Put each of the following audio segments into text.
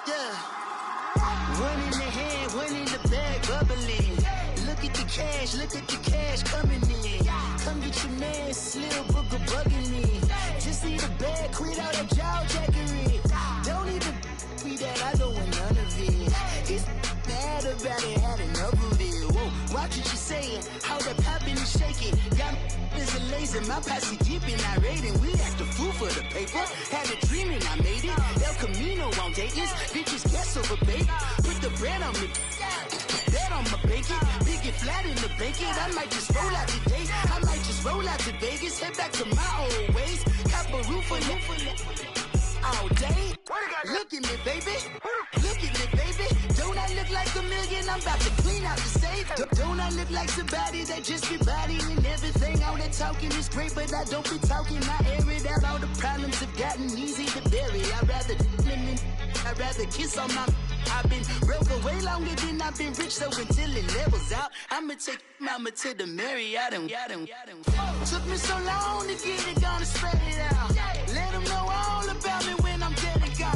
Yeah. One in the hand, one in the bag, bubbling. Look at the cash coming in. Come get your man, Slim Booger bugging me. Just need a bag, quit all that jaw jackery. Don't even be that, I don't want none of it. He's mad about it, had enough of it. Whoa, watch what you saying, how that poppin' and shaking. Got is a lazy, my posse deep and I raiding. We act a fool for the paper, had a dream and I made it. El Camino on Dayton's, bitches guess over bait. Put the bread on me, bet on my bacon. Big and flat in the bacon, I might just roll out today. I might just roll out to Vegas, head back to my old ways. Cop a roof for all day. Look at me, baby. Look at me, baby. Don't I look like a million? I'm about to clean out the safe. Don't I look like somebody that just be bodying everything? All that talking is great, but I don't be talking. I air it out. All the problems have gotten easy to bury. I'd rather kiss on my. I've been broke away longer than I've been rich, so until it levels out, I'ma take mama to the Marriott and took me so long to get it, gonna spread it out. Let them know all about me when I'm dead and gone.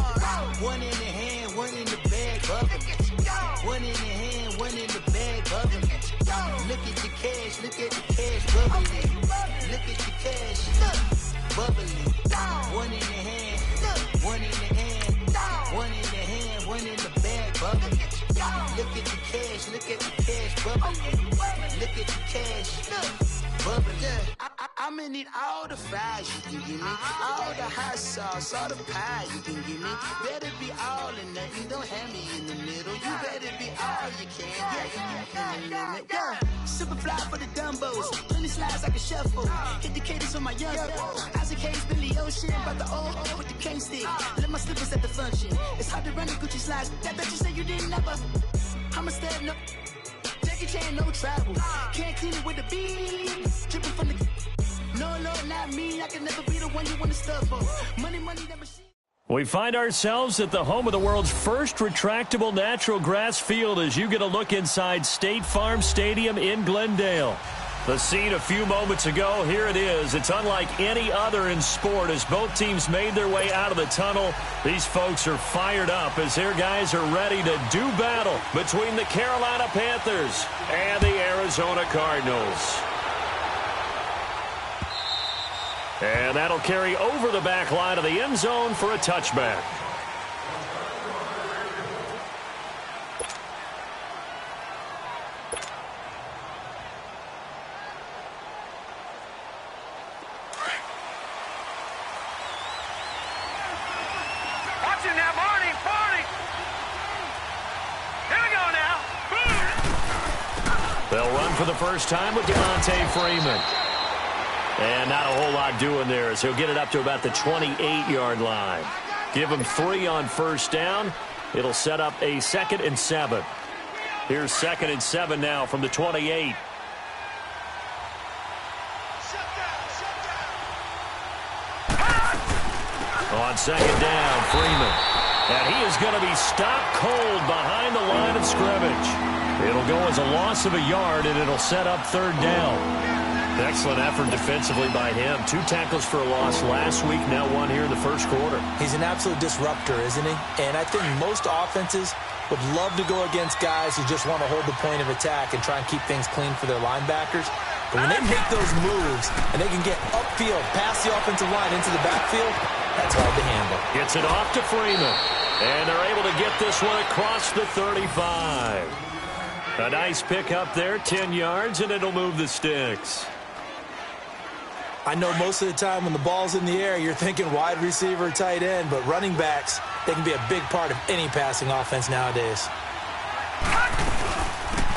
One in the hand, one in the bag, bubbling. One in the hand, one in the bag, bubbling. Look at the cash, bubbling. Look at the cash, bubbling. One in the hand, one in the hand, one in the hand, one in the bag, bubbling. Look at the cash, bubbling. Look at the cash, bubbling. I'ma need all the fries you can give me, all the hot sauce, all the pie you can give me. Better be all or nothing, don't have me in the middle. You better be all you can, yeah. Super fly for the Dumbos, plenty slides like a shuffle. Hit the cadence for my young Isaac Hayes, Billy Ocean, about the old with the cane stick. Let my slippers at the function. It's hard to run the Gucci slides. That bet you say you didn't never. I'ma step no. Jackie Chan, no travel. Can't clean it with the beat. Dripping from the. No, Lord, not me. I can never be the one you want to stuff for. Money, never see. We find ourselves at the home of the world's first retractable natural grass field as you get a look inside State Farm Stadium in Glendale. The scene a few moments ago, here it is. It's unlike any other in sport as both teams made their way out of the tunnel. These folks are fired up as their guys are ready to do battle between the Carolina Panthers and the Arizona Cardinals. And that'll carry over the back line of the end zone for a touchback. Watch it now, Barney. Here we go now. They'll run for the first time with Devontae Freeman. And not a whole lot doing there as he'll get it up to about the 28-yard line. Give him 3 on first down. It'll set up a 2nd and 7. Here's 2nd and 7 now from the 28. On 2nd down, Freeman. And he is going to be stopped cold behind the line of scrimmage. It'll go as a loss of a yard, and it'll set up 3rd down. Excellent effort defensively by him. 2 tackles for a loss last week, now 1 here in the first quarter. He's an absolute disruptor, isn't he? And I think most offenses would love to go against guys who just want to hold the point of attack and try and keep things clean for their linebackers. But when they make those moves and they can get upfield, past the offensive line into the backfield, that's hard to handle. Gets it off to Freeman. And they're able to get this one across the 35. A nice pick up there, 10 yards, and it'll move the sticks. I know most of the time when the ball's in the air, you're thinking wide receiver, tight end, but running backs, they can be a big part of any passing offense nowadays.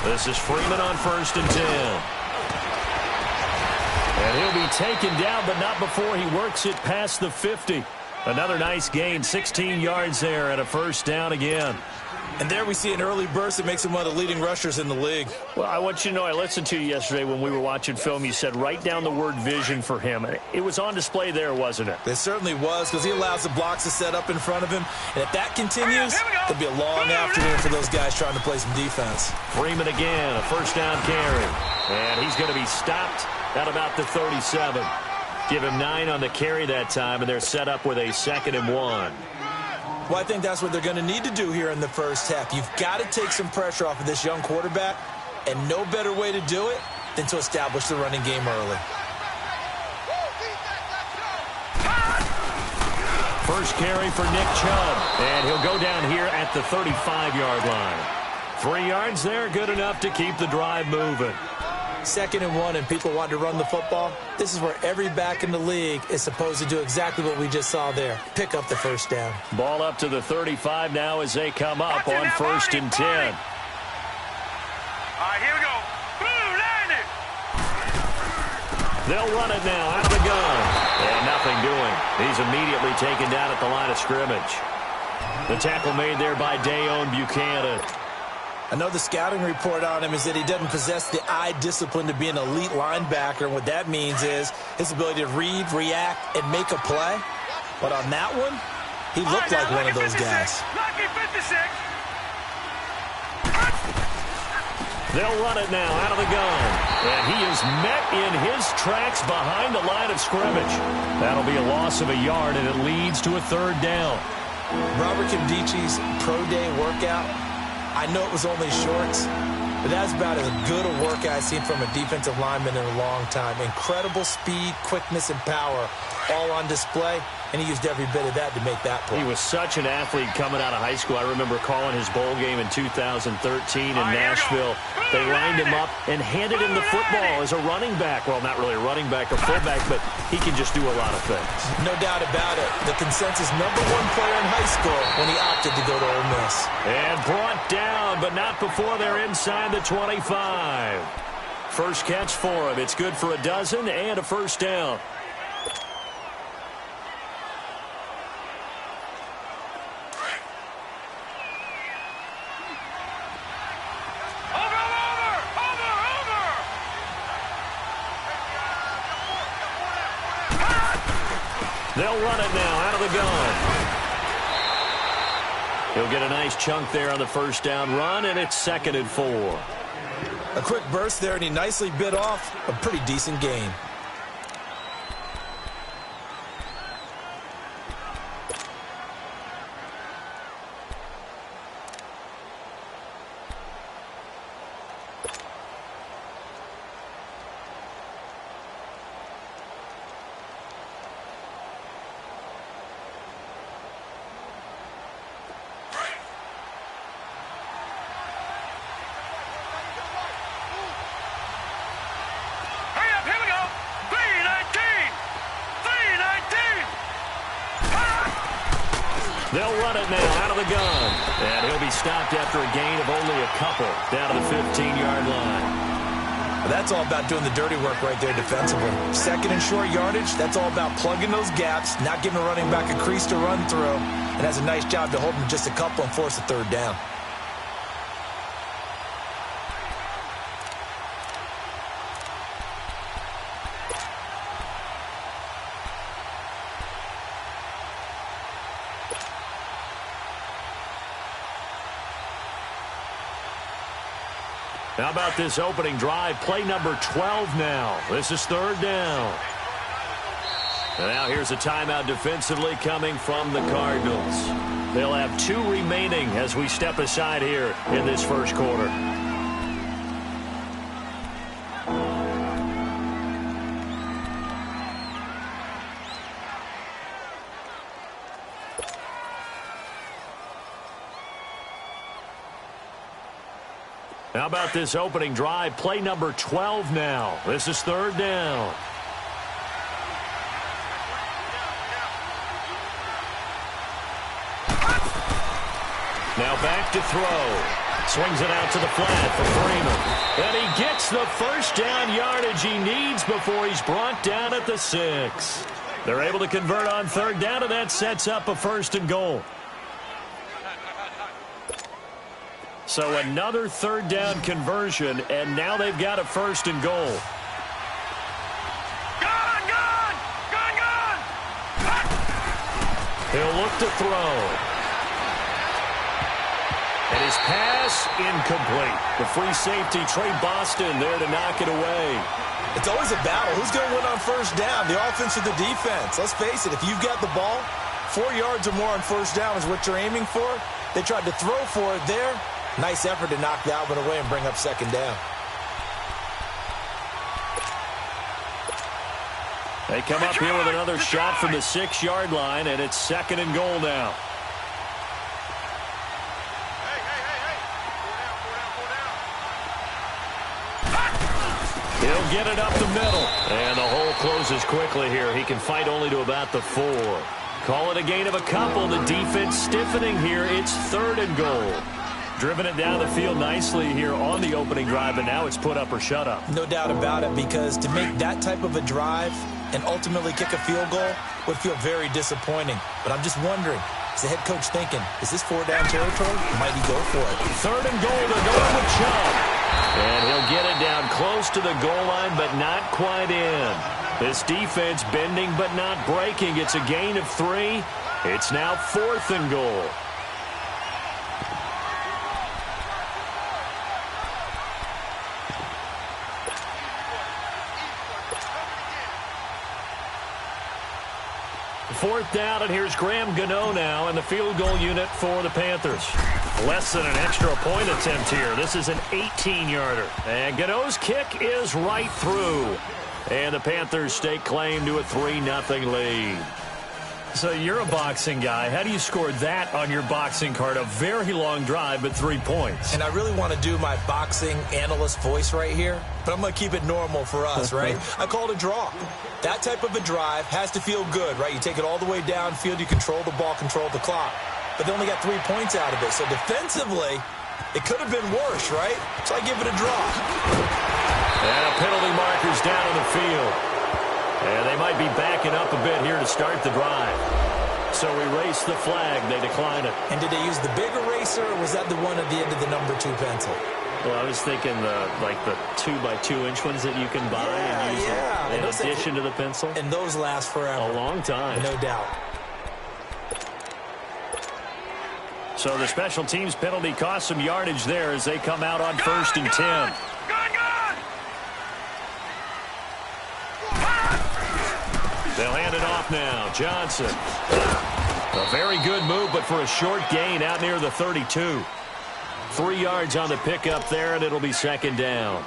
This is Freeman on 1st and 10. And he'll be taken down, but not before he works it past the 50. Another nice gain, 16 yards there, and a 1st down again. And there we see an early burst that makes him one of the leading rushers in the league. Well, I want you to know, I listened to you yesterday when we were watching film. You said write down the word vision for him. It was on display there, wasn't it? It certainly was, because he allows the blocks to set up in front of him. And if that continues, there'll be a long afternoon for those guys trying to play some defense. Freeman again, a 1st down carry. And he's going to be stopped at about the 37. Give him 9 on the carry that time, and they're set up with a 2nd and 1. Well, I think that's what they're going to need to do here in the first half. You've got to take some pressure off of this young quarterback, and no better way to do it than to establish the running game early. First carry for Nick Chubb, and he'll go down here at the 35-yard line. 3 yards there, good enough to keep the drive moving. 2nd and 1, and people want to run the football. This is where every back in the league is supposed to do exactly what we just saw there. Pick up the first down. Ball up to the 35 now as they come up on 1st and 10. All right, here we go. Boom, landed. They'll run it now out of the gun. And nothing doing. He's immediately taken down at the line of scrimmage. The tackle made there by Dayon Buchanan. I know the scouting report on him is that he doesn't possess the eye discipline to be an elite linebacker. And what that means is his ability to read, react, and make a play. But on that one, he looked like one of those guys. Lucky 56. They'll run it now out of the gun. And he is met in his tracks behind the line of scrimmage. That'll be a loss of a yard, and it leads to a 3rd down. Robert Nkemdiche's pro day workout, I know it was only shorts, but that's about as good a workout I've seen from a defensive lineman in a long time. Incredible speed, quickness, and power all on display, and he used every bit of that to make that play. He was such an athlete coming out of high school. I remember calling his bowl game in 2013 in Nashville. They lined him up and handed him the football as a running back. Well, not really a running back or fullback, but he can just do a lot of things. No doubt about it. The consensus #1 player in high school when he opted to go to Ole Miss. And brought down, but not before they're inside the 25. First catch for him. It's good for a dozen and a 1st down. They'll run it now out of the gun. He'll get a nice chunk there on the 1st down run, and it's 2nd and 4. A quick burst there, and he nicely bit off a pretty decent gain. They'll run it now out of the gun. And he'll be stopped after a gain of only a couple down to the 15-yard line. Well, that's all about doing the dirty work right there defensively. 2nd and short yardage, that's all about plugging those gaps, not giving a running back a crease to run through, and has a nice job to hold him just a couple and force a 3rd down. How about this opening drive? Play number 12 now. This is 3rd down. And now here's a timeout defensively coming from the Cardinals. They'll have 2 remaining as we step aside here in this 1st quarter. How about this opening drive? Play number 12 now. This is 3rd down. Now back to throw. Swings it out to the flat for Freeman. And he gets the 1st down yardage he needs before he's brought down at the 6. They're able to convert on 3rd down, and that sets up a 1st and goal. So another 3rd down conversion, and now they've got a 1st and goal. Gone! He'll look to throw. And his pass incomplete. The free safety, Trey Boston, there to knock it away. It's always a battle. Who's going to win on 1st down, the offense or the defense? Let's face it, if you've got the ball, 4 yards or more on first down is what you're aiming for. They tried to throw for it there. Nice effort to knock that one away and bring up second down. They come up here with another shot from the 6-yard line, and it's 2nd and goal now. He'll get it up the middle. And the hole closes quickly here. He can fight only to about the 4. Call it a gain of a couple. The defense stiffening here. It's 3rd and goal. Driven it down the field nicely here on the opening drive, and now it's put up or shut up. No doubt about it, because to make that type of a drive and ultimately kick a field goal would feel very disappointing. But I'm just wondering, is the head coach thinking, is this 4-down territory? Might he go for it? 3rd and goal. They're going with Chubb. And he'll get it down close to the goal line, but not quite in. This defense bending but not breaking. It's a gain of 3. It's now 4th and goal. Fourth down, and here's Graham Gano now in the field goal unit for the Panthers. Less than an extra point attempt here. This is an 18-yarder. And Gano's kick is right through. And the Panthers stake claim to a 3-0 lead. So you're a boxing guy. How do you score that on your boxing card? A very long drive, but 3 points. And I really want to do my boxing analyst voice right here, but I'm going to keep it normal for us, right? I call it a draw. That type of a drive has to feel good, right? You take it all the way downfield, you control the ball, control the clock. But they only got 3 points out of it. So defensively, it could have been worse, right? So I give it a draw. And a penalty marker's down on the field. And they might be backing up a bit here to start the drive. So erase the flag. They decline it. And did they use the big eraser, or was that the one at the end of the number 2 pencil? Well, I was thinking the 2x2-inch ones that you can buy and use in addition to the pencil. And those last forever. A long time. No doubt. So the special teams penalty cost some yardage there as they come out on 1st and 10. They'll hand it off now. Johnson. A very good move, but for a short gain out near the 32. 3 yards on the pickup there, and it'll be 2nd down.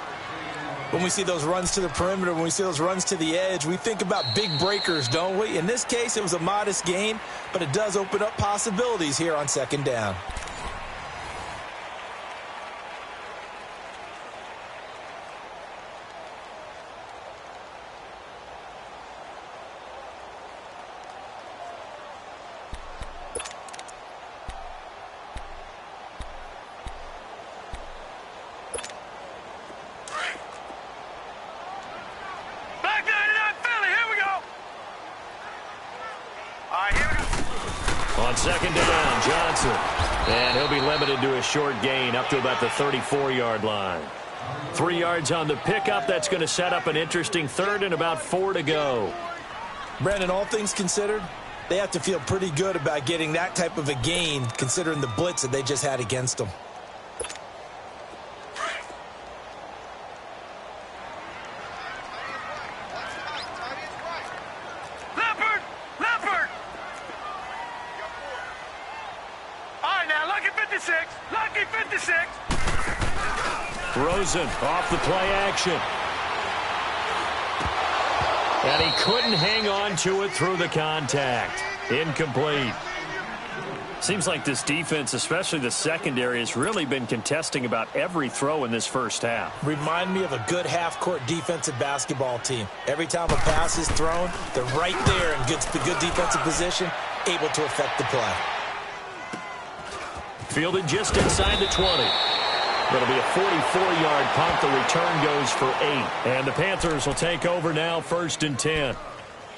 When we see those runs to the perimeter, when we see those runs to the edge, we think about big breakers, don't we? In this case, it was a modest gain, but it does open up possibilities here on 2nd down. On 2nd down, Johnson. And he'll be limited to a short gain up to about the 34-yard line. 3 yards on the pickup. That's going to set up an interesting 3rd and about 4 to go. Brandon, all things considered, they have to feel pretty good about getting that type of a gain considering the blitz that they just had against them. Rosen off the play action. And he couldn't hang on to it through the contact. Incomplete. Seems like this defense, especially the secondary, has really been contesting about every throw in this first half. Remind me of a good half-court defensive basketball team. Every time a pass is thrown, they're right there in good defensive position, able to affect the play. Fielded just inside the 20. That'll be a 44-yard punt. The return goes for 8. And the Panthers will take over now, 1st and 10.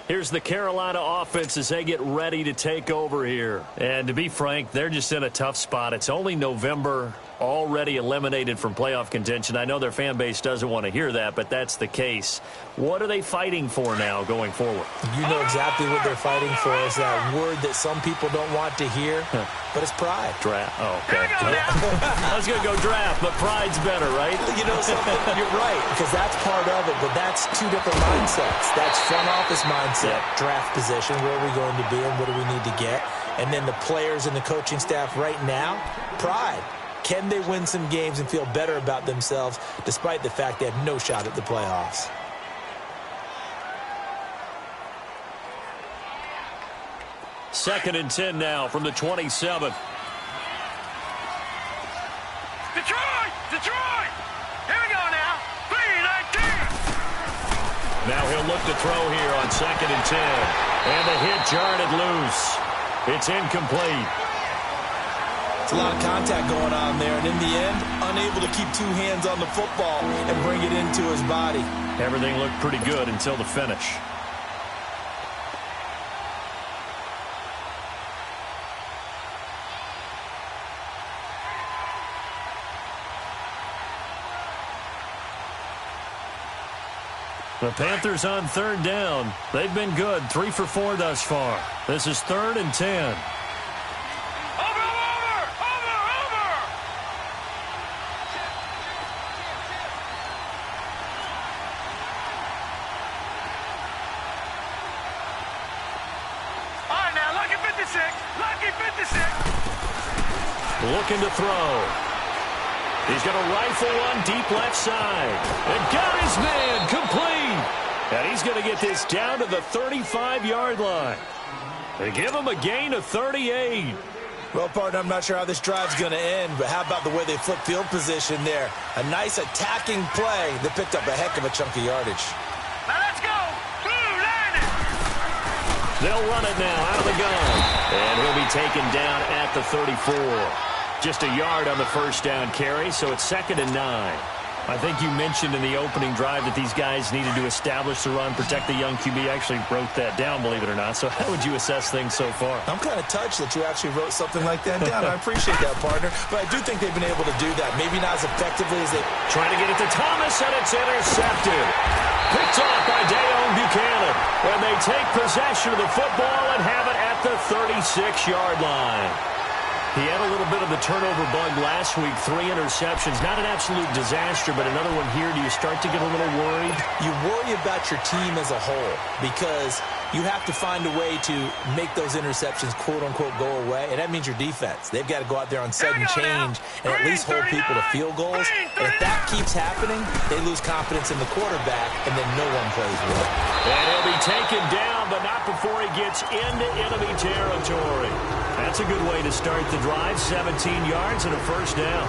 Here's the Carolina offense as they get ready to take over here. And to be frank, they're just in a tough spot. It's only November, already eliminated from playoff contention. I know their fan base doesn't want to hear that, but that's the case. What are they fighting for now going forward? You know exactly what they're fighting for. Is that word that some people don't want to hear, but it's pride. Draft. Oh, okay. I was going to go draft, but pride's better, right? You know something? You're right, because that's part of it, but that's two different mindsets. That's front office mindset, draft position, where are we going to be and what do we need to get? And then the players and the coaching staff right now, pride. Can they win some games and feel better about themselves despite the fact they have no shot at the playoffs? Second and 10 now from the 27th. Detroit! Here we go now. 3-19. Now he'll look to throw here on second and 10. And the hit jarred it loose. It's incomplete. It's a lot of contact going on there, and in the end, unable to keep two hands on the football and bring it into his body. Everything looked pretty good until the finish. The Panthers on third down. They've been good, 3 for 4 thus far. This is 3rd and 10. Looking to throw. He's going to rifle one deep left side. And got his man complete. And he's going to get this down to the 35-yard line. They give him a gain of 38. Well, partner, I'm not sure how this drive's going to end, but how about the way they flip field position there? A nice attacking play that picked up a heck of a chunk of yardage. Now let's go. Blue line it. They'll run it now out of the gun. And he'll be taken down at the 34. Just a yard on the first down carry, so it's 2nd and 9. I think you mentioned in the opening drive that these guys needed to establish the run, protect the young QB. I actually wrote that down, believe it or not. So how would you assess things so far? I'm kind of touched that you actually wrote something like that down. I appreciate that, partner. But I do think they've been able to do that. Maybe not as effectively as they... Trying to get it to Thomas, and it's intercepted. Picked off by Dayon Buchanan. And they take possession of the football and have it at the 36-yard line. He had a little bit of the turnover bug last week, 3 interceptions. Not an absolute disaster, but another one here. Do you start to get a little worried? You worry about your team as a whole because you have to find a way to make those interceptions, quote-unquote, go away, and that means your defense. They've got to go out there on sudden change and at least hold people to field goals. And if that keeps happening, they lose confidence in the quarterback, and then no one plays well. And he'll be taken down, but not before he gets into enemy territory. That's a good way to start the drive. 17 yards and a first down.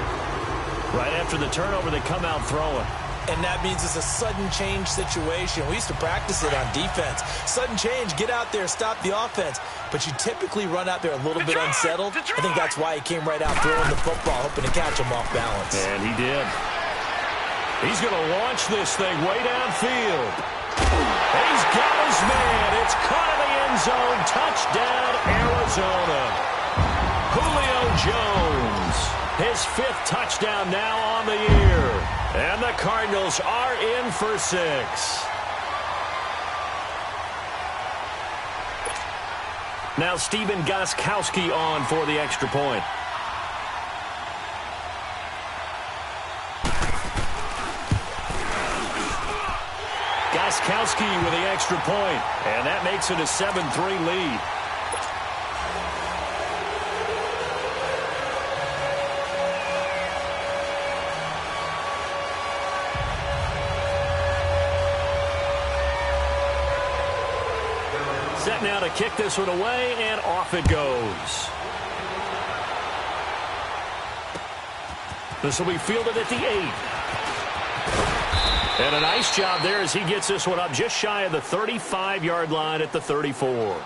Right after the turnover, they come out throwing. And that means it's a sudden change situation. We used to practice it on defense. Sudden change, get out there, stop the offense. But you typically run out there a little bit unsettled. I think that's why he came right out throwing the football, hoping to catch him off balance. And he did. He's going to launch this thing way downfield. He's got his man. It's caught in the end zone. Touchdown, Arizona. Julio Jones. His 5th touchdown now on the year. And the Cardinals are in for 6. Now Stephen Gostkowski on for the extra point. Gostkowski with the extra point, and that makes it a 7-3 lead. Set now to kick this one away, and off it goes. This will be fielded at the 8. And a nice job there as he gets this one up just shy of the 35-yard line at the 34.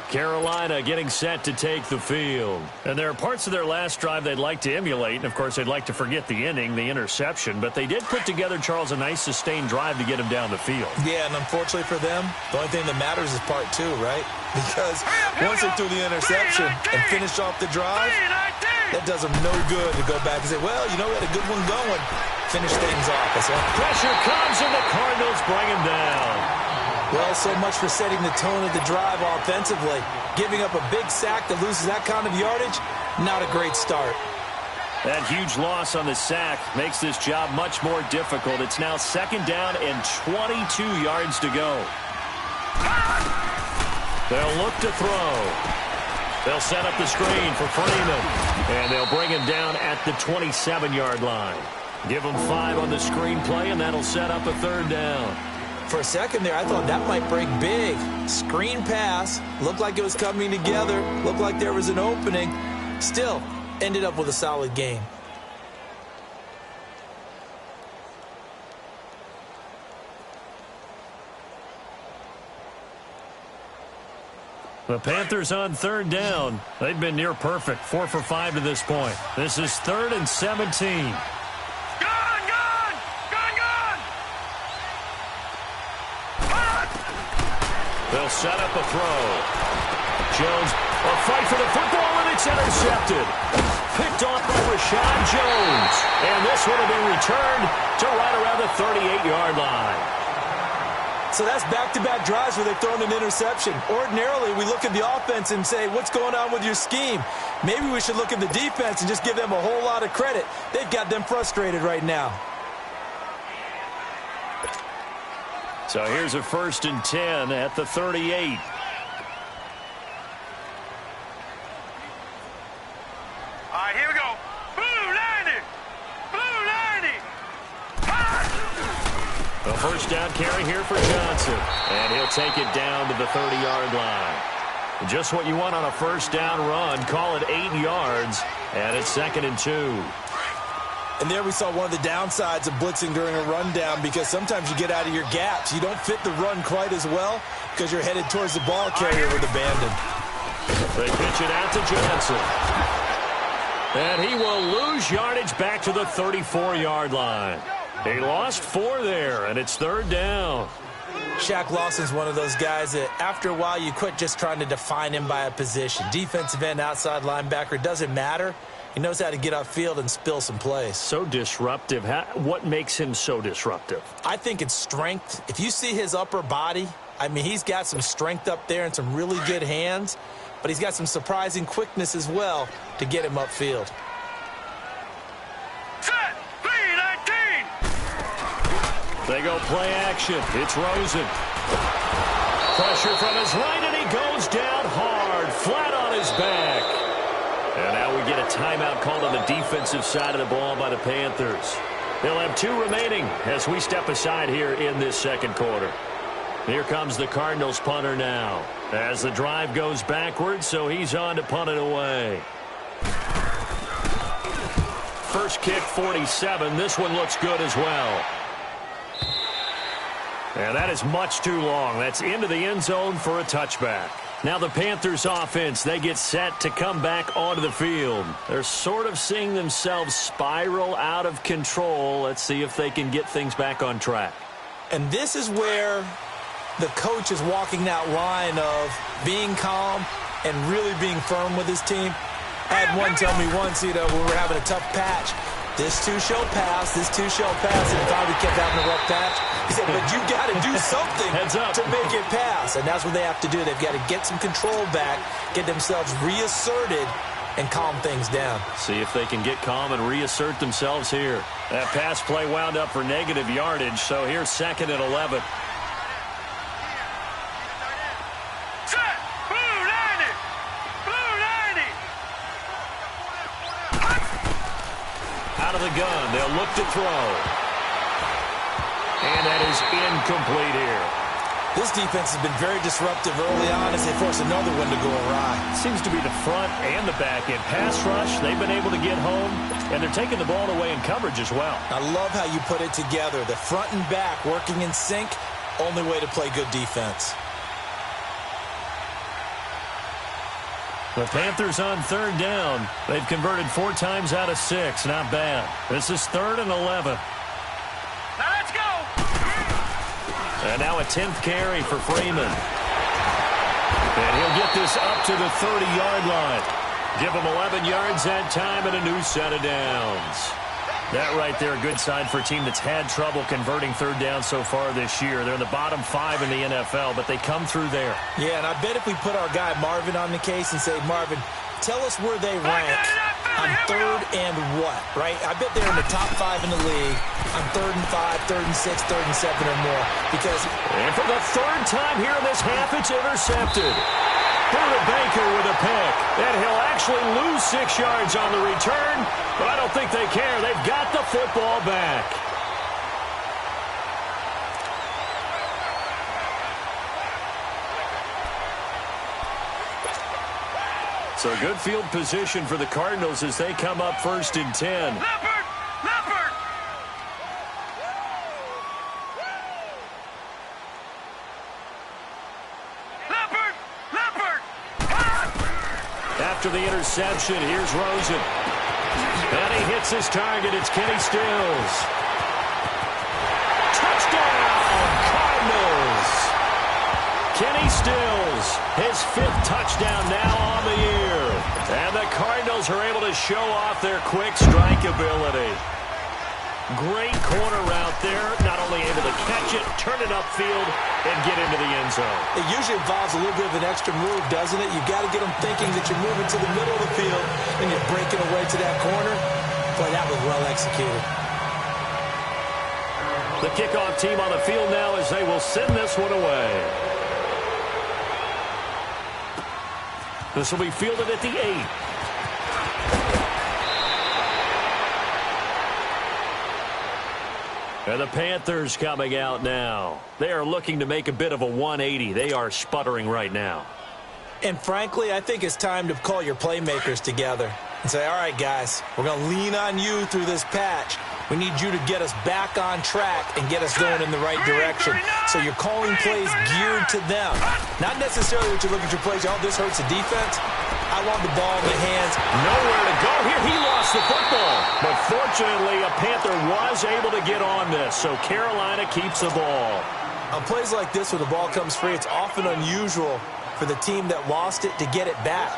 Carolina getting set to take the field. And there are parts of their last drive they'd like to emulate. And, of course, they'd like to forget the inning, the interception. But they did put together, Charles, a nice sustained drive to get him down the field. Yeah, and unfortunately for them, the only thing that matters is part 2, right? Because once they threw the interception and finished off the drive, That does them no good to go back and say, well, you know, we had a good one going. Finish things off. Pressure comes, and the Cardinals bring him down. Well, so much for setting the tone of the drive offensively. Giving up a big sack that loses that kind of yardage, not a great start. That huge loss on the sack makes this job much more difficult. It's now 2nd down and 22 yards to go. They'll look to throw. They'll set up the screen for Freeman. And they'll bring him down at the 27-yard line. Give him 5 on the screen play, and that'll set up a 3rd down. For a second there, I thought that might break big. Screen pass. Looked like it was coming together. Looked like there was an opening. Still, ended up with a solid game. The Panthers on 3rd down. They've been near perfect. 4 for 5 to this point. This is 3rd and 17. They'll set up a throw. Jones, a fight for the football, and it's intercepted. Picked off by Rashad Jones. And this one will be returned to right around the 38-yard line. So that's back-to-back drives where they've thrown an interception. Ordinarily, we look at the offense and say, what's going on with your scheme? Maybe we should look at the defense and just give them a whole lot of credit. They've got them frustrated right now. So here's a 1st and 10 at the 38. All right, here we go. Blue 90. Blue 90. A 1st down carry here for Johnson. And he'll take it down to the 30-yard line. Just what you want on a 1st down run. Call it 8 yards. And it's 2nd and 2. And there we saw one of the downsides of blitzing during a rundown, because sometimes you get out of your gaps. You don't fit the run quite as well because you're headed towards the ball carrier with abandon. They pitch it out to Johnson. And he will lose yardage back to the 34-yard line. He lost 4 there, and it's 3rd down. Shaq Lawson's one of those guys that after a while you quit just trying to define him by a position. Defensive end, outside linebacker, doesn't matter. He knows how to get upfield and spill some plays. So disruptive. What makes him so disruptive? I think it's strength. If you see his upper body, I mean, he's got some strength up there and some really good hands, but he's got some surprising quickness as well to get him upfield. Set. 3-19. They go play action. It's Rosen. Pressure from his right, and he goes down hard, flat on his back. And now we get a timeout called on the defensive side of the ball by the Panthers. They'll have 2 remaining as we step aside here in this 2nd quarter. Here comes the Cardinals punter now as the drive goes backwards, so he's on to punt it away. First kick, 47. This one looks good as well. And that is much too long. That's into the end zone for a touchback. Now the Panthers offense, they get set to come back onto the field. They're sort of seeing themselves spiral out of control. Let's see if they can get things back on track. And this is where the coach is walking that line of being calm and really being firm with his team. I had one tell me once, when we were having a tough patch, this too shall pass, this too shall pass, and finally kept having a rough patch. He said, but you got to do something to make it pass. And that's what they have to do. They've got to get some control back, get themselves reasserted, and calm things down. See if they can get calm and reassert themselves here. That pass play wound up for negative yardage, so here's 2nd and 11. Set. Blue 90. Blue 90. Out of the gun, they'll look to throw. And that is incomplete here. This defense has been very disruptive early on as they force another one to go awry. Seems to be the front and the back end. Pass rush, they've been able to get home, and they're taking the ball away in coverage as well. I love how you put it together. The front and back working in sync, only way to play good defense. The Panthers on 3rd down. They've converted 4 times out of 6. Not bad. This is 3rd and 11. Now let's go. And now a 10th carry for Freeman. And he'll get this up to the 30-yard line. Give them 11 yards that time and a new set of downs. That right there, a good sign for a team that's had trouble converting third down so far this year. They're in the bottom 5 in the NFL, but they come through there. Yeah, and I bet if we put our guy Marvin on the case and say, Marvin, tell us where they rank on third and what, right? I bet they're in the top 5 in the league on 3rd and 5, 3rd and 6, 3rd and 7 or more. And for the third time here in this half, it's intercepted. Buda Baker with a pick. And he'll actually lose 6 yards on the return, but I don't think they care. They've got the football back. So good field position for the Cardinals as they come up 1st and 10. Leopard! Leopard! Leopard! Leopard! After the interception, here's Rosen. And he hits his target. It's Kenny Stills. Touchdown, Cardinals! Kenny Stills, his 5th touchdown now on the year. And the Cardinals are able to show off their quick strike ability. Great corner route there. Not only able to catch it, turn it upfield, and get into the end zone. It usually involves a little bit of an extra move, doesn't it? You've got to get them thinking that you're moving to the middle of the field and you're breaking away to that corner. Boy, that was well executed. The kickoff team on the field now as they will send this one away. This will be fielded at the 8. And the Panthers coming out now. They are looking to make a bit of a 180. They are sputtering right now. And frankly, I think it's time to call your playmakers together and say, all right, guys, we're going to lean on you through this patch. We need you to get us back on track and get us going in the right direction. So you're calling plays geared to them. Not necessarily what you look at your plays, oh, this hurts the defense. I want the ball in the hands. Nowhere to go here. He lost the football. But fortunately, a Panther was able to get on this. So Carolina keeps the ball. On plays like this where the ball comes free, it's often unusual for the team that lost it to get it back.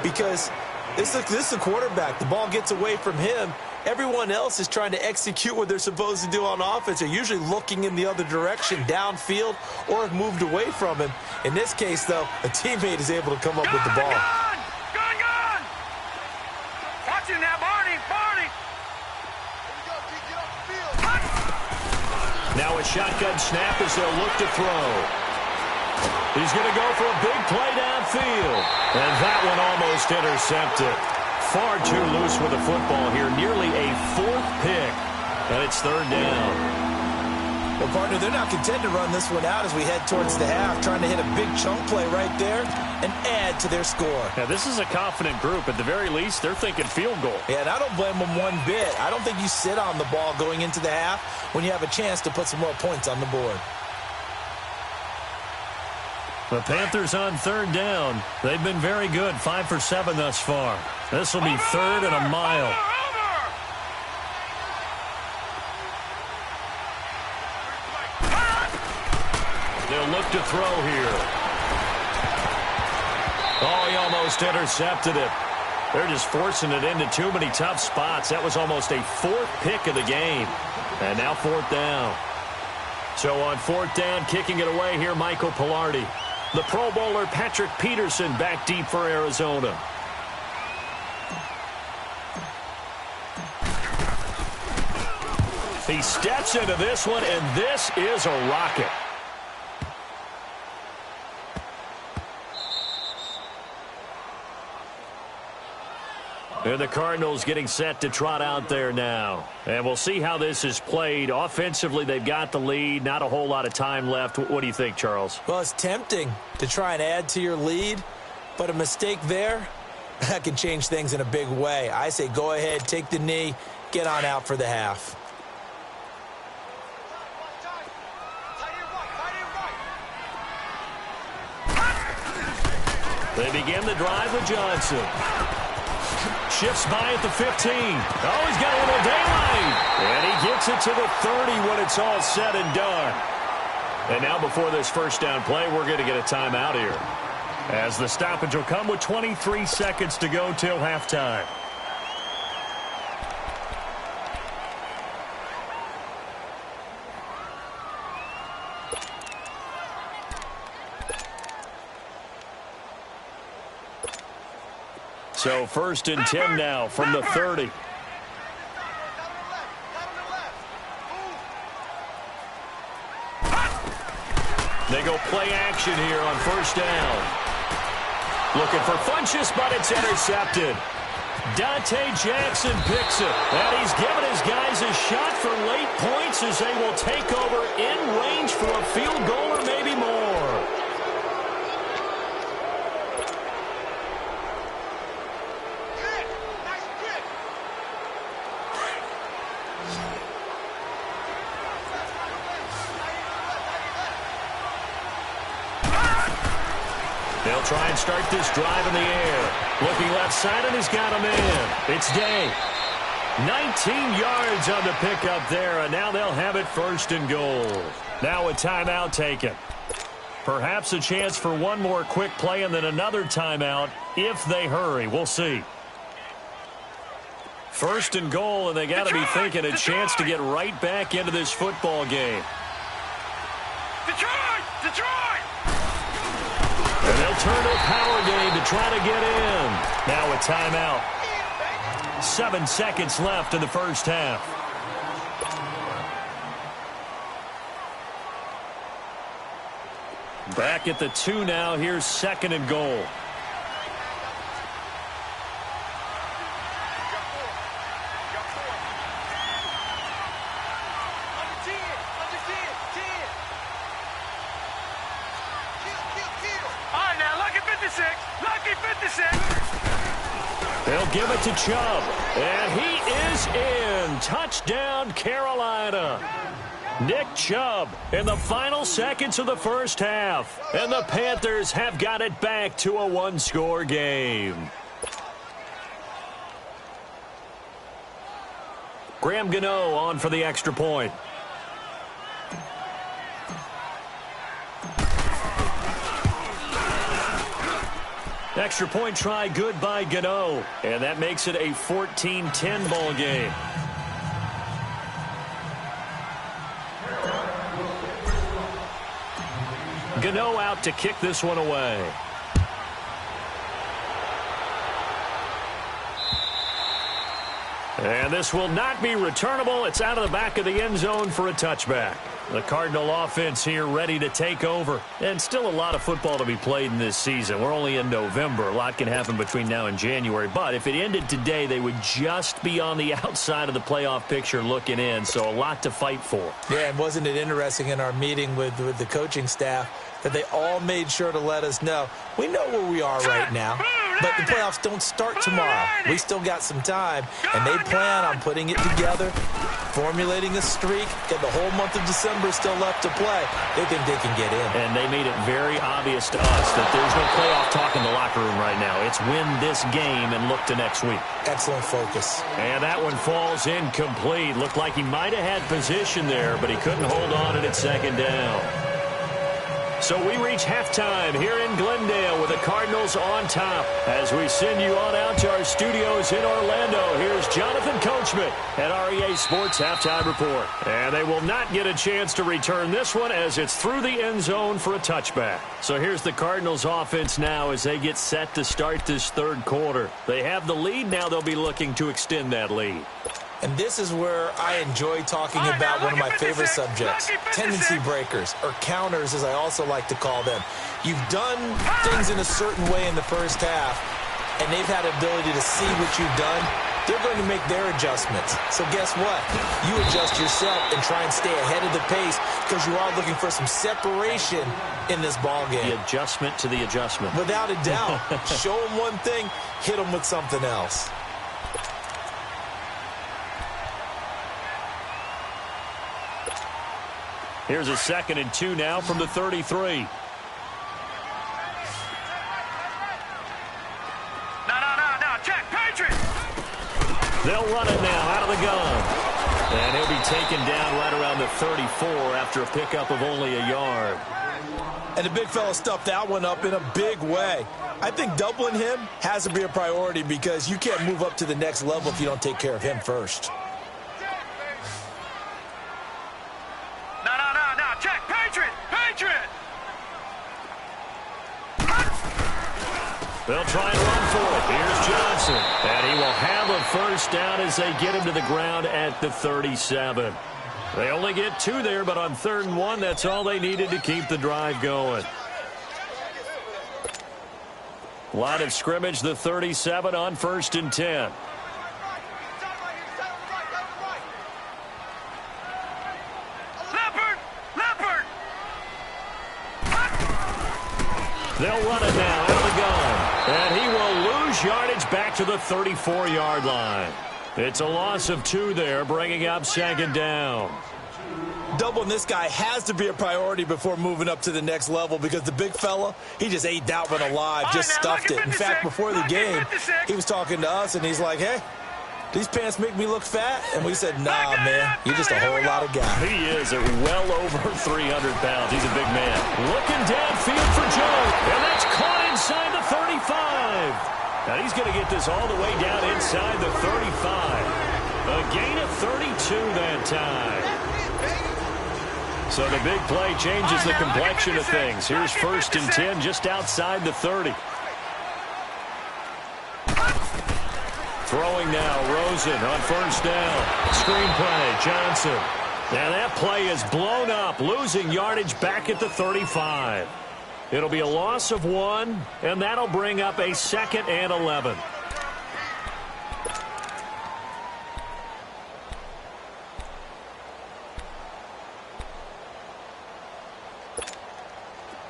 Because this is the quarterback. The ball gets away from him. Everyone else is trying to execute what they're supposed to do on offense. They're usually looking in the other direction, downfield, or have moved away from him. In this case, though, a teammate is able to come up with the ball. Gone! Watch him now, Barney! Now a shotgun snap as they'll look to throw. He's going to go for a big play downfield. And that one almost intercepted. Far too loose with the football here. Nearly a 4th pick. And it's 3rd down. Well, partner, they're not content to run this one out as we head towards the half, trying to hit a big chunk play right there and add to their score. Now, this is a confident group. At the very least, they're thinking field goal. Yeah, and I don't blame them one bit. I don't think you sit on the ball going into the half when you have a chance to put some more points on the board. The Panthers on 3rd down. They've been very good, 5 for 7 thus far. This will be 3rd and a mile. They'll look to throw here. Oh, he almost intercepted it. They're just forcing it into too many tough spots. That was almost a 4th pick of the game. And now 4th down. So on 4th down, kicking it away here, Michael Pilardi. The Pro Bowler Patrick Peterson back deep for Arizona. He steps into this one, and this is a rocket. And the Cardinals getting set to trot out there now. And we'll see how this is played. Offensively, they've got the lead. Not a whole lot of time left. What do you think, Charles? Well, it's tempting to try and add to your lead, but a mistake there, that can change things in a big way. I say go ahead, take the knee, get on out for the half. They begin the drive with Johnson. Shifts by at the 15. Oh, he's got a little daylight. And he gets it to the 30 when it's all said and done. And now before this first down play, we're going to get a timeout here. as the stoppage will come with 23 seconds to go till halftime. So 1st and 10 now from the 30. They go play action here on 1st down. Looking for Funchess, but it's intercepted. Dante Jackson picks it. And he's given his guys a shot for late points as they will take over in range for a field goal or maybe more. They'll try and start this drive in the air. Looking left side, and he's got a man. It's Day. 19 yards on the pickup there, and now they'll have it 1st and goal. Now a timeout taken. Perhaps a chance for one more quick play and then another timeout if they hurry. We'll see. 1st and goal, and they got to be thinking a chance to get right back into this football game. Detroit! And they'll turn to a power game to try to get in. Now a timeout. 7 seconds left in the 1st half. Back at the 2 now. Here's 2nd and goal. They'll give it to Chubb, and he is in. Touchdown, Carolina. Nick Chubb in the final seconds of the 1st half, and the Panthers have got it back to a one-score game. Graham Gano on for the extra point. Extra point try good by Gano, and that makes it a 14-10 ball game. Gano out to kick this one away. And this will not be returnable. It's out of the back of the end zone for a touchback. The Cardinal offense here ready to take over. And still a lot of football to be played in this season. We're only in November. A lot can happen between now and January. But if it ended today, they would just be on the outside of the playoff picture looking in. So a lot to fight for. Yeah, and wasn't it interesting in our meeting with the coaching staff that they all made sure to let us know, we know where we are right now, but the playoffs don't start tomorrow. We still got some time, and they plan on putting it together, formulating a streak, get the whole month of December still left to play. They think they can get in. And they made it very obvious to us that there's no playoff talk in the locker room right now. It's win this game and look to next week. Excellent focus. And that one falls incomplete. Looked like he might have had position there, but he couldn't hold on at 2nd down. So we reach halftime here in Glendale with the Cardinals on top. As we send you on out to our studios in Orlando, here's Jonathan Coachman at REA Sports Halftime Report. And they will not get a chance to return this one as it's through the end zone for a touchback. So here's the Cardinals offense now as they get set to start this 3rd quarter. They have the lead. Now they'll be looking to extend that lead. And this is where I enjoy talking about one of my favorite subjects, tendency breakers, or counters as I also like to call them. You've done things in a certain way in the 1st half, and they've had ability to see what you've done. They're going to make their adjustments. So guess what? You adjust yourself and try and stay ahead of the pace because you are looking for some separation in this ball game. The adjustment to the adjustment. Without a doubt. Show them one thing, hit them with something else. Here's a 2nd and 2 now from the 33. No. Check, Patriot. They'll run it now out of the gun. And he'll be taken down right around the 34 after a pickup of only a yard. And the big fella stuffed that one up in a big way. I think doubling him has to be a priority because you can't move up to the next level if you don't take care of him first. No. Check. Patriot. They'll try and run for it. Here's Johnson. And he will have a first down as they get him to the ground at the 37. They only get 2 there, but on 3rd and 1, that's all they needed to keep the drive going. Line of scrimmage, the 37 on 1st and 10. Leopard. They'll run it now out of the gun. And he will lose yardage back to the 34-yard line. It's a loss of 2 there, bringing up 2nd down. Doubling this guy has to be a priority before moving up to the next level because the big fella, he just ate that one alive, just stuffed it. In fact, before the game, he was talking to us, and he's like, hey, these pants make me look fat? And we said, nah, man, you're just a whole lot of guy. He is at well over 300 pounds. He's a big man. Looking downfield for Jones, and that's caught inside the 35. Now he's going to get this all the way down inside the 35. A gain of 32 that time. So the big play changes the complexion of things. Here's 1st and 10 just outside the 30. Throwing now, Rosen on 1st down. Screen play, Johnson. And that play is blown up, losing yardage back at the 35. It'll be a loss of 1, and that'll bring up a 2nd and 11.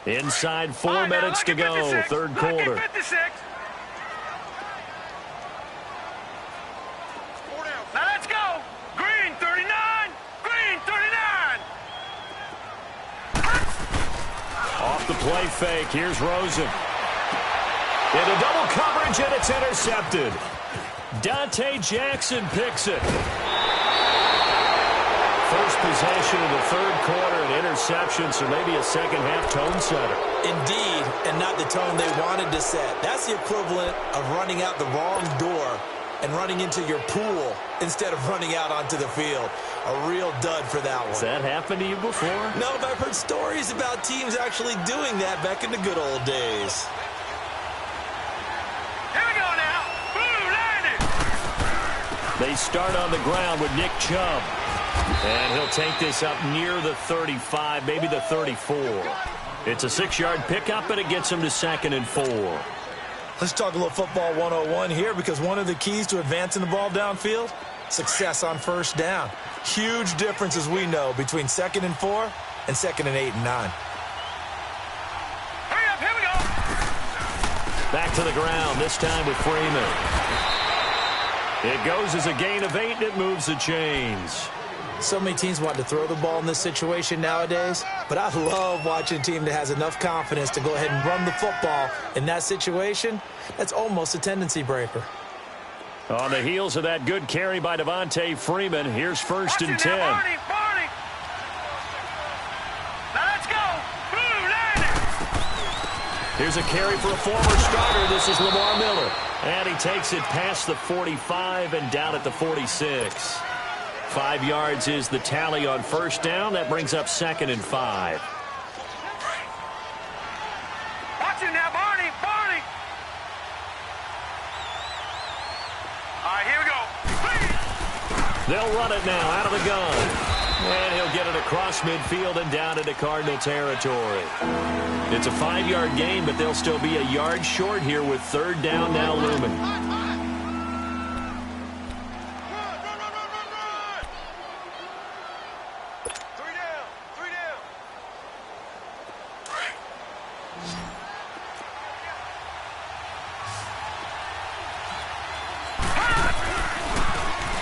Inside 4 minutes to go, 3rd quarter. Now let's go. Green 39. Off the play fake, here's Rosen. Into double coverage, and it's intercepted. Dante Jackson picks it. First possession of the 3rd quarter, an interception, so maybe a second-half tone setter. Indeed, and not the tone they wanted to set. That's the equivalent of running out the wrong door and running into your pool instead of running out onto the field. A real dud for that one. Has that happened to you before? No, but I've heard stories about teams actually doing that back in the good old days. Here we go now. Blue landing. They start on the ground with Nick Chubb. And he'll take this up near the 35, maybe the 34. It's a 6-yard pickup, and it gets him to 2nd and 4. Let's talk a little football 101 here because one of the keys to advancing the ball downfield, success on 1st down. Huge difference, as we know, between 2nd and 4 and 2nd and 8 and 9. Hurry up, here we go. Back to the ground, this time with Freeman. It goes as a gain of 8, and it moves the chains. So many teams want to throw the ball in this situation nowadays, but I love watching a team that has enough confidence to go ahead and run the football in that situation. That's almost a tendency breaker. On the heels of that good carry by Devontae Freeman, here's 1st and 10. Barney. Now let's go. Blue landing. Here's a carry for a former starter. This is Lamar Miller. And he takes it past the 45 and down at the 46. 5 yards is the tally on 1st down. That brings up 2nd and 5. Watch it now, Barney. All right, here we go. They'll run it now out of the gun. And he'll get it across midfield and down into Cardinal territory. It's a 5-yard gain, but they'll still be a yard short here with 3rd down now looming.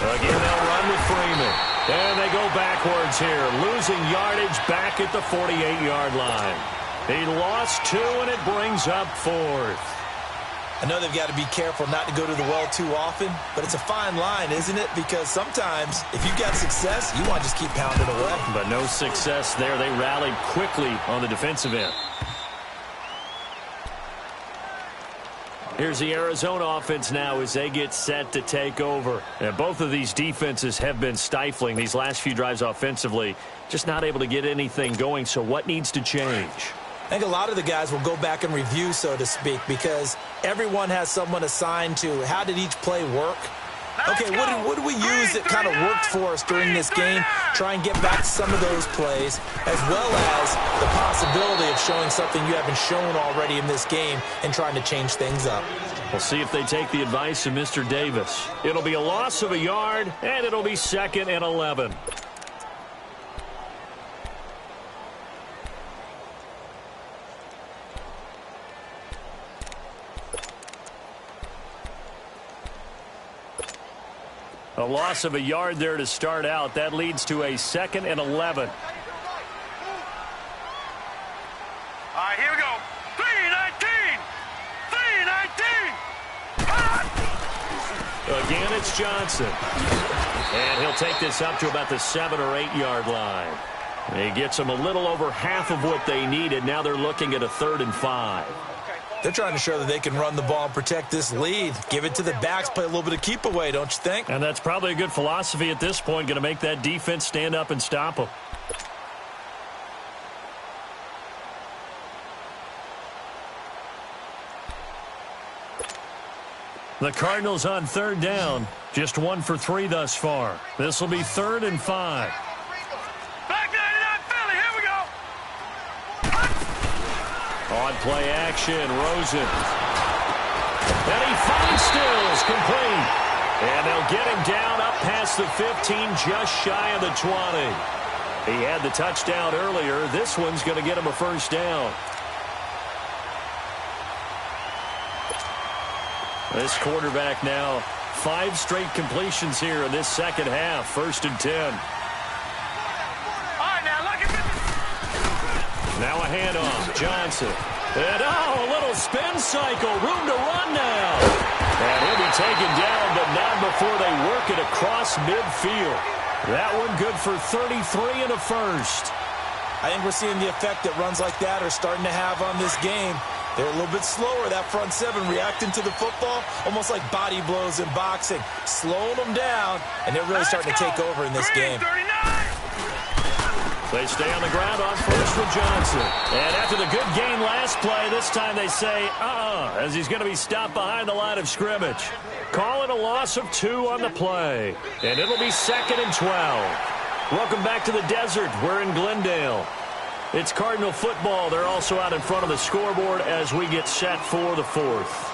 Again, they'll run with Freeman. And they go backwards here, losing yardage back at the 48-yard line. He lost 2, and it brings up 4th. I know they've got to be careful not to go to the well too often, but it's a fine line, isn't it? Because sometimes if you've got success, you want to just keep pounding away. But no success there. They rallied quickly on the defensive end. Here's the Arizona offense now as they get set to take over. And both of these defenses have been stifling these last few drives offensively. Just not able to get anything going, so what needs to change? I think a lot of the guys will go back and review, so to speak, because everyone has someone assigned to how did each play work. Okay, what did we use that kind of worked for us during this game? Try and get back to some of those plays, as well as the possibility of showing something you haven't shown already in this game and trying to change things up. We'll see if they take the advice of Mr. Davis. It'll be a loss of a yard, and it'll be 2nd and 11. A loss of a yard there to start out. That leads to a 2nd and 11. All right, here we go. 3-19. 3-19. Again, it's Johnson. And he'll take this up to about the 7 or 8 yard line. He gets them a little over half of what they needed. Now they're looking at a 3rd and 5. They're trying to show that they can run the ball and protect this lead. Give it to the backs, play a little bit of keep away, don't you think? And that's probably a good philosophy at this point, going to make that defense stand up and stop them. The Cardinals on 3rd down. Just 1 for 3 thus far. This will be 3rd and 5. Back 99 Philly, here we go. On play action, Rosen. And he finds Stills, complete. And they'll get him down up past the 15, just shy of the 20. He had the touchdown earlier. This one's going to get him a 1st down. This quarterback now, 5 straight completions here in this 2nd half. 1st and 10. All right, now look at this. Now a handoff, Johnson. And a little spin cycle, room to run now. And he'll be taken down, but not before they work it across midfield. That one good for 33 and a 1st. I think we're seeing the effect that runs like that are starting to have on this game. They're a little bit slower, that front 7, reacting to the football, almost like body blows in boxing, slowing them down, and they're really starting to take over in this game. 39. They stay on the ground on 1st with Johnson. And after the good gain last play, this time they say, as he's going to be stopped behind the line of scrimmage. Call it a loss of 2 on the play. And it'll be 2nd and 12. Welcome back to the desert. We're in Glendale. It's Cardinal football. They're also out in front of the scoreboard as we get set for the 4th.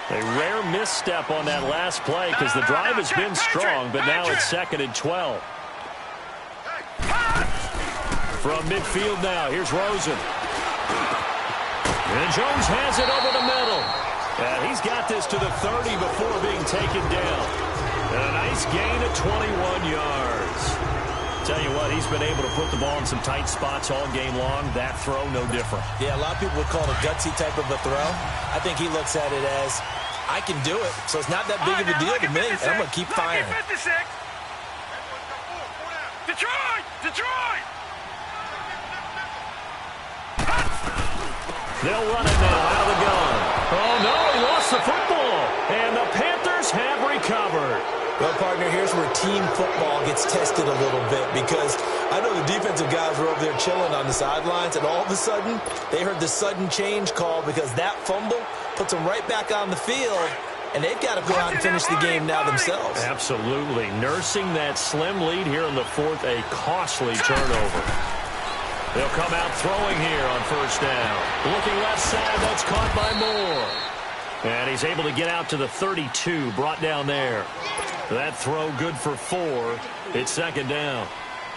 A rare misstep on that last play because the drive has been strong, but now it's 2nd and 12. From midfield now, here's Rosen. And Jones has it over the middle. And he's got this to the 30 before being taken down. And a nice gain of 21 yards. Tell you what, he's been able to put the ball in some tight spots all game long. That throw, no different. Yeah, a lot of people would call it a gutsy type of a throw. I think he looks at it as, I can do it, so it's not that big of a deal to me, and I'm going to keep firing. Detroit! Detroit! They'll run it now out of the gun. Oh, no, he lost the football. And the Panthers have recovered. Well, partner, here's where team football gets tested a little bit because I know the defensive guys were over there chilling on the sidelines, and all of a sudden, they heard the sudden change call because that fumble puts them right back on the field, and they've got to go out and finish the game now themselves. Absolutely. Nursing that slim lead here in the 4th, a costly turnover. They'll come out throwing here on 1st down. Looking left side, that's caught by Moore. And he's able to get out to the 32, brought down there. That throw good for 4. It's 2nd down.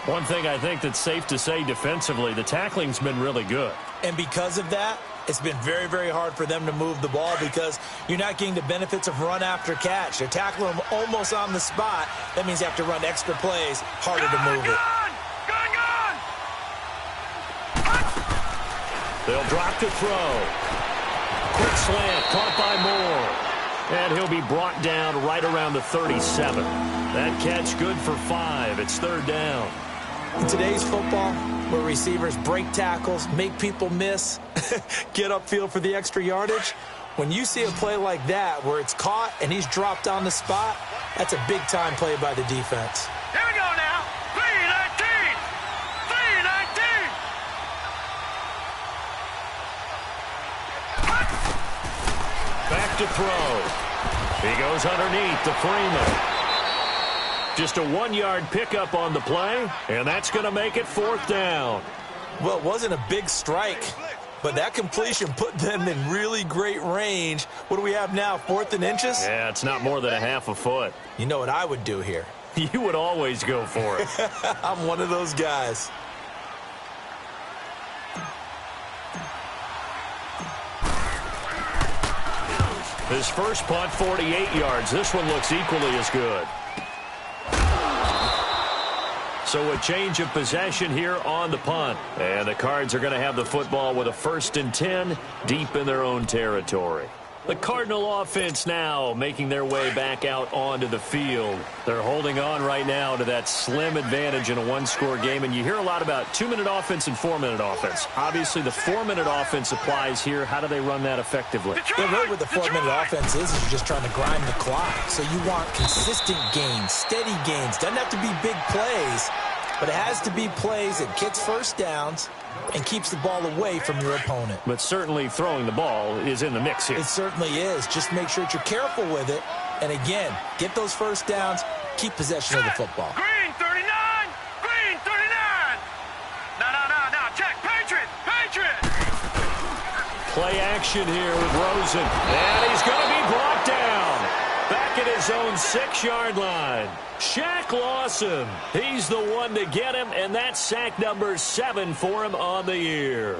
One thing I think that's safe to say defensively, the tackling's been really good. And because of that, it's been very, very hard for them to move the ball because you're not getting the benefits of run after catch. They're tackling them almost on the spot. That means you have to run extra plays, harder to move it. They'll drop to throw. Quick slant, caught by Moore. And he'll be brought down right around the 37. That catch good for 5. It's third down. In today's football, where receivers break tackles, make people miss, get upfield for the extra yardage, when you see a play like that where it's caught and he's dropped on the spot, that's a big-time play by the defense. Here we go now. 3-19. 3-19. Back to throw. He goes underneath to Freeman. Just a 1-yard pickup on the play, and that's going to make it fourth down. Well, it wasn't a big strike, but that completion put them in really great range. What do we have now, 4th and inches? Yeah, it's not more than a half a foot. You know what I would do here? You would always go for it. I'm one of those guys. His first punt, 48 yards. This one looks equally as good. So a change of possession here on the punt. And the Cards are going to have the football with a 1st and 10 deep in their own territory. The Cardinal offense now making their way back out onto the field. They're holding on right now to that slim advantage in a one-score game. And you hear a lot about 2-minute offense and 4-minute offense. Obviously, the 4-minute offense applies here. How do they run that effectively? Yeah, really what the 4-minute offense is you're just trying to grind the clock. So you want consistent gains, steady gains. Doesn't have to be big plays, but it has to be plays that gets first downs and keeps the ball away from your opponent. But certainly throwing the ball is in the mix here. It certainly is. Just make sure that you're careful with it. And again, get those first downs, keep possession of the football. Green 39. Green 39. No. Check. Patriot. Play action here with Rosen. And he's going to be brought down. Back at his own 6-yard line. Shaq Lawson. He's the one to get him, and that's sack number 7 for him on the year.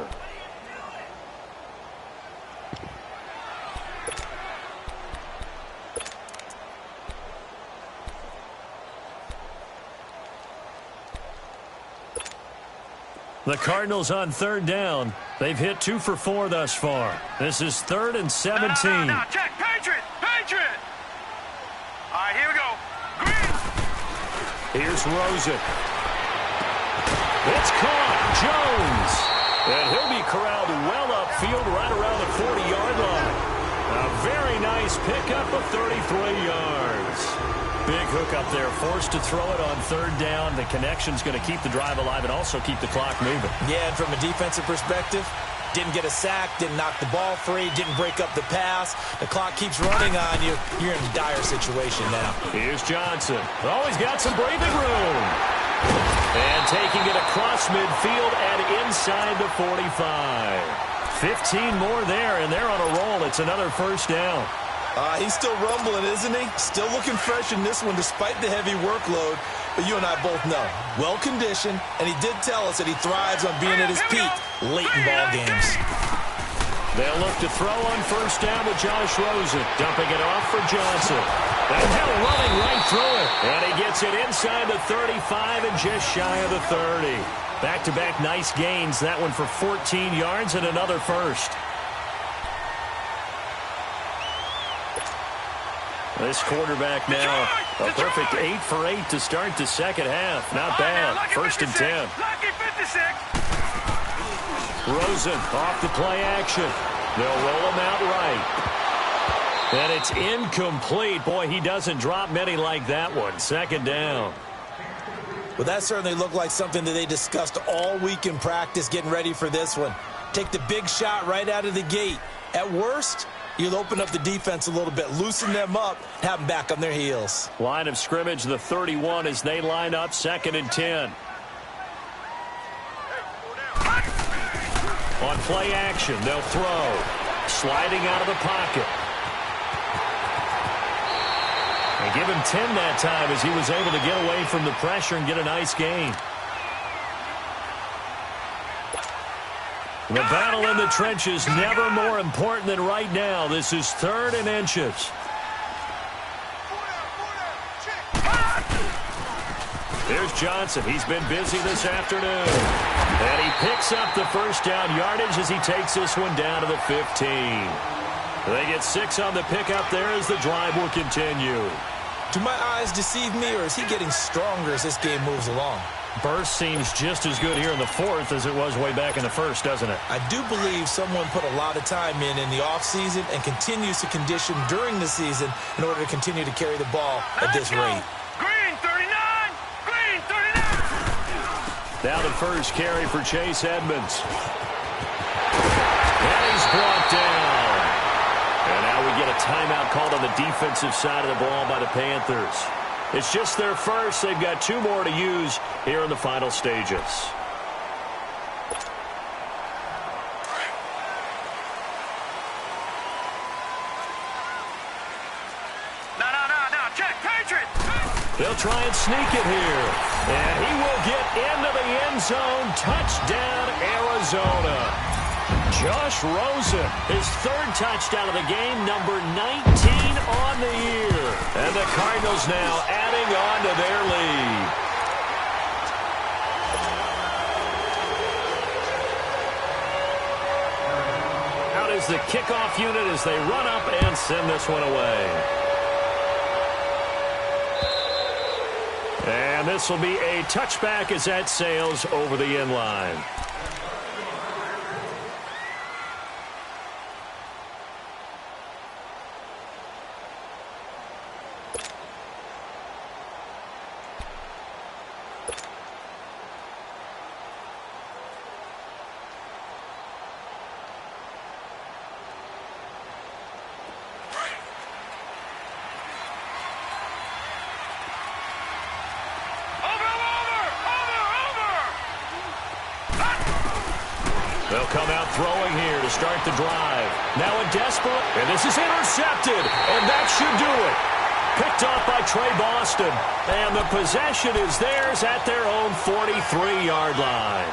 The Cardinals on third down. They've hit 2 for 4 thus far. This is 3rd and 17. No. Check. Patriot. All right, here we go. Green. Here's Rosen. It's caught. Jones. And he'll be corralled well upfield right around the 40-yard line. A very nice pickup of 33 yards. Big hook up there. Forced to throw it on third down. The connection's going to keep the drive alive and also keep the clock moving. Yeah, and from a defensive perspective, didn't get a sack, didn't knock the ball free, didn't break up the pass. The clock keeps running on you. You're in a dire situation now. Here's Johnson. Oh, he's got some breathing room. And taking it across midfield and inside the 45. 15 more there, and they're on a roll. It's another first down. He's still rumbling, isn't he? Still looking fresh in this one despite the heavy workload. But you and I both know, well-conditioned, and he did tell us that he thrives on being at his peak late in ball games. They'll look to throw on first down with Josh Rosen. Dumping it off for Johnson. And Hill running right through it. And he gets it inside the 35 and just shy of the 30. Back-to-back nice gains. That one for 14 yards and another first. This quarterback now, a perfect 8 for 8 to start the second half. Not bad. First and 10. Lucky 56. Rosen off the play action. They'll roll him out right. And it's incomplete. Boy, he doesn't drop many like that one. Second down. Well, that certainly looked like something that they discussed all week in practice getting ready for this one. Take the big shot right out of the gate. At worst, you'll open up the defense a little bit, loosen them up, have them back on their heels. Line of scrimmage, the 31 as they line up, 2nd and 10. On play action, they'll throw. Sliding out of the pocket. And give him 10 that time as he was able to get away from the pressure and get a nice gain. The battle in the trenches never more important than right now. This is 3rd and inches. Here's Johnson. He's been busy this afternoon. And he picks up the first down yardage as he takes this one down to the 15. They get 6 on the pickup there as the drive will continue. Do my eyes deceive me, or is he getting stronger as this game moves along? Burst seems just as good here in the fourth as it was way back in the first, doesn't it? I do believe someone put a lot of time in the offseason and continues to condition during the season in order to continue to carry the ball at this rate. Green 39! Green 39! Now the first carry for Chase Edmonds. And he's brought down. And now we get a timeout called on the defensive side of the ball by the Panthers. It's just their first. They've got 2 more to use here in the final stages. No. Check, Patriot! They'll try and sneak it here. And he will get into the end zone. Touchdown, Arizona. Josh Rosen, his 3rd touchdown of the game, number 19 on the year. And the Cardinals now adding on to their lead. Out is the kickoff unit as they run up and send this one away. And this will be a touchback as that sails over the end line. They'll come out throwing here to start the drive. Now a desperate, and this is intercepted, and that should do it. Picked off by Trey Boston, and the possession is theirs at their own 43-yard line.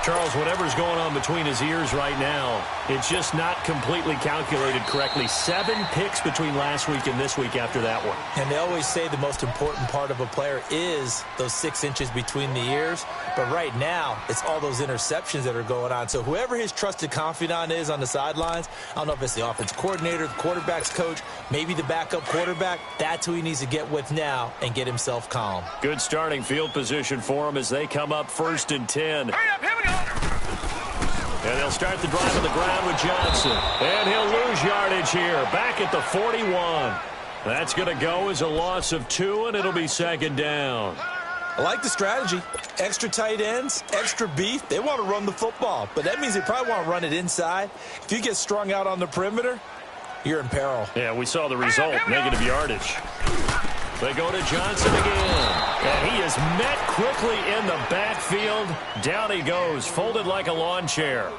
Charles, whatever's going on between his ears right now, it's just not completely calculated correctly. 7 picks between last week and this week after that one. And they always say the most important part of a player is those 6 inches between the ears. But right now, it's all those interceptions that are going on. So whoever his trusted confidant is on the sidelines, I don't know if it's the offensive coordinator, the quarterback's coach, maybe the backup quarterback, that's who he needs to get with now and get himself calm. Good starting field position for him as they come up 1st and 10. Hurry up, here we go! And they'll start the drive on the ground with Johnson. And he'll lose yardage here, back at the 41. That's going to go as a loss of 2, and it'll be 2nd down. I like the strategy. Extra tight ends, extra beef. They want to run the football, but that means they probably want to run it inside. If you get strung out on the perimeter, you're in peril. Yeah, we saw the result, negative yardage. They go to Johnson again. And he is met quickly in the backfield. Down he goes, folded like a lawn chair.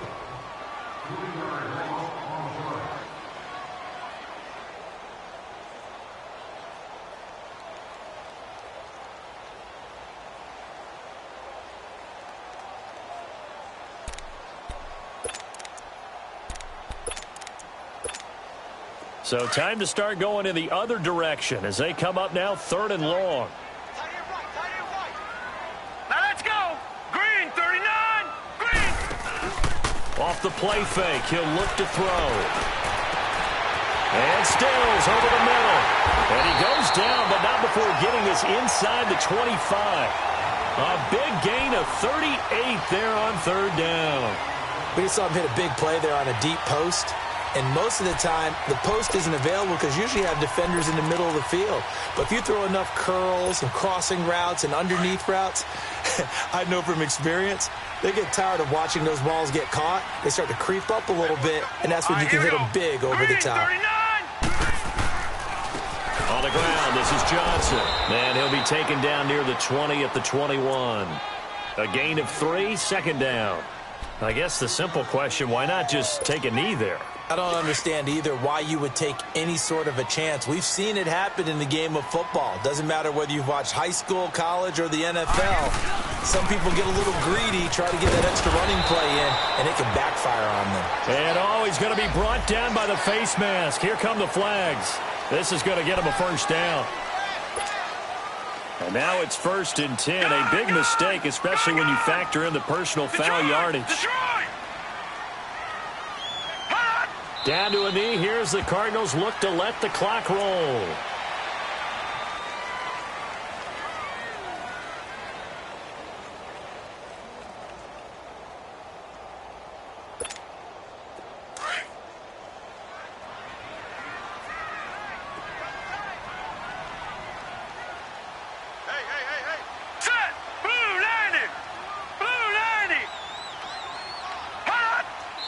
So time to start going in the other direction as they come up now 3rd and long. Now let's go! Green 39! Green! Off the play fake, he'll look to throw. And Stills over the middle. And he goes down, but not before getting this inside the 25. A big gain of 38 there on 3rd down. We saw him hit a big play there on a deep post. And most of the time, the post isn't available because usually you have defenders in the middle of the field. But if you throw enough curls and crossing routes and underneath routes, I know from experience, they get tired of watching those balls get caught. They start to creep up a little bit, and that's when you can hit them big over the top. 39! On the ground, this is Johnson. And he'll be taken down near the 20 at the 21. A gain of 3, 2nd down. I guess the simple question, why not just take a knee there? I don't understand either why you would take any sort of a chance. We've seen it happen in the game of football. Doesn't matter whether you've watched high school, college, or the NFL. Some people get a little greedy, try to get that extra running play in, and it can backfire on them. And he's going to be brought down by the face mask. Here come the flags. This is going to get him a 1st down. And now it's 1st and 10. A big mistake, especially when you factor in the personal foul yardage. Down to a knee. Here's the Cardinals look to let the clock roll.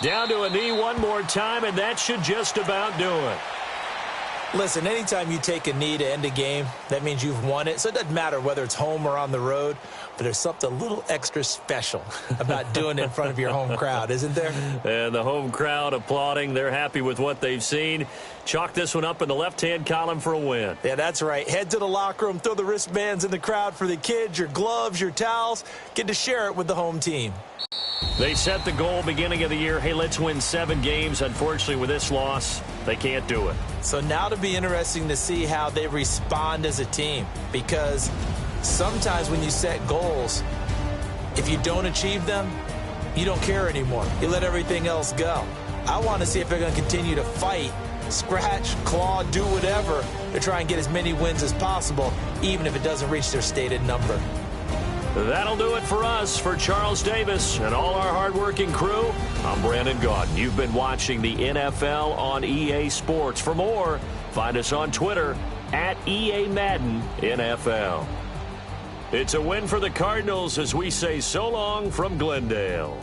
Down to a knee one more time, and that should just about do it. Listen, anytime you take a knee to end a game, that means you've won it. So it doesn't matter whether it's home or on the road, but there's something a little extra special about doing it in front of your home crowd, isn't there? And the home crowd applauding. They're happy with what they've seen. Chalk this one up in the left-hand column for a win. Yeah, that's right. Head to the locker room, throw the wristbands in the crowd for the kids, your gloves, your towels. Get to share it with the home team. They set the goal beginning of the year. Hey, let's win 7 games. Unfortunately, with this loss, they can't do it. So now to be interesting to see how they respond as a team. Because sometimes when you set goals, if you don't achieve them, you don't care anymore. You let everything else go. I want to see if they're going to continue to fight, scratch, claw, do whatever to try and get as many wins as possible, even if it doesn't reach their stated number. That'll do it for us. For Charles Davis and all our hardworking crew, I'm Brandon Gaudin. You've been watching the NFL on EA Sports. For more, find us on Twitter at EA Madden NFL. It's a win for the Cardinals as we say so long from Glendale.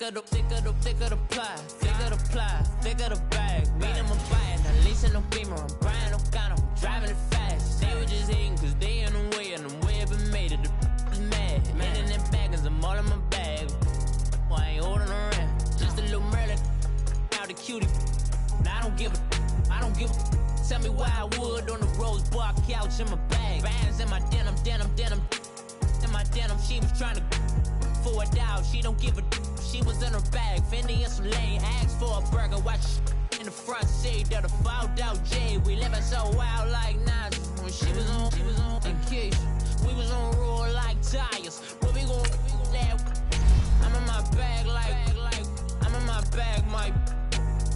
of the ply, thick of the ply, thick of the bag. Beat him a bite, at least in no beamer. I'm Brian O'Connor, I'm driving it fast. They were just hating cause they in the way, and the way I've been made it. The is mad. Man in that bag, cause I'm all in my bag. Well, I ain't holding around. Just a little Merlin, out the cutie. Now I don't give a. Tell me why I would on the rose bar couch in my bag. Bands in my denim. In my denim, she was trying to for a doubt. She don't give a. She was in her bag. Fendi and some lane. Asked for a burger. Watch in the front seat of the fouled out J. We living so wild like Nas. When she was on in case. We was on roll like tires. Where we gon' that? I'm in my bag like I'm in my bag, my.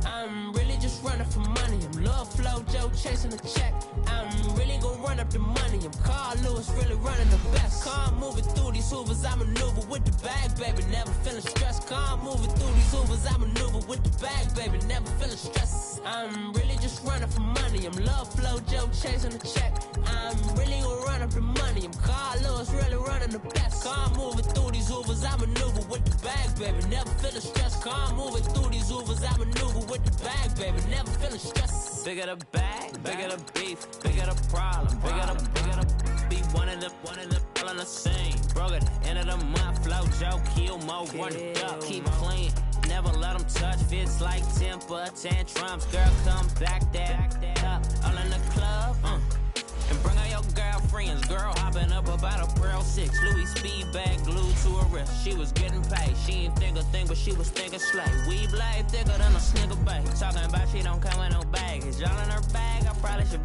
I'm really just running for money. I'm Love Flow Joe chasing the check. I'm really gon' run up the money. I'm Carl Lewis, really running the best. Car moving through these Hoovers, I maneuver with the bag, baby. Never feeling stressed. Car moving through these Hoovers, I maneuver with the bag, baby. Never feeling stressed. I'm really just running for money. I'm Love Flow Joe chasing the check. I'm really gon' run up the money. I'm Carl Lewis, really running the best. Car moving through these Hoovers, I maneuver with the bag, baby. Never feeling stressed. Car moving through these Hoovers, I maneuver with the bag, baby. Never feeling stressed. Bigger the bag, bigger the beef, bigger the problem, bigger the be one of the all on the same. Broke at the end of the month, Flow Joe, kill more, run it up, keep clean. Never let them touch, fits like temper tantrums. Girl, come back that up, all in the club, and bring all your girlfriends. Girl hopping up about a Pearl 6, Louis speed bag glued to her wrist. She was getting paid, she ain't think a thing, but she was thinking slay. We blade thicker than a snicker bag. Talking about she don't come with no baggage. All in her bag, I probably should.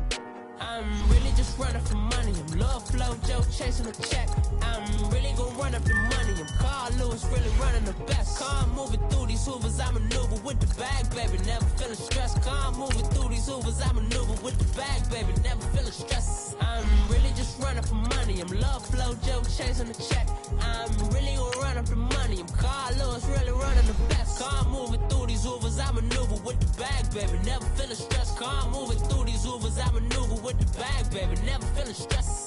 I'm really just running for money. I'm Love Flow Joe chasing a check. I'm really gon' run up the money. I'm Carl Lewis, really running the best. Car moving through these Hoovers, I maneuver with the bag, baby. Never feeling stressed. Car moving through these Hoovers, I maneuver with the bag, baby. Never feeling stressed. I'm really just running for money. I'm Love Flow Joe chasing a check. I'm really gon' run up the money. I'm Carl Lewis, really running the best. Car moving through these Hoovers, I maneuver with the bag, baby. Never feeling stressed. Car moving through these Hoovers, I maneuver with the bag, baby. Never feeling stressed.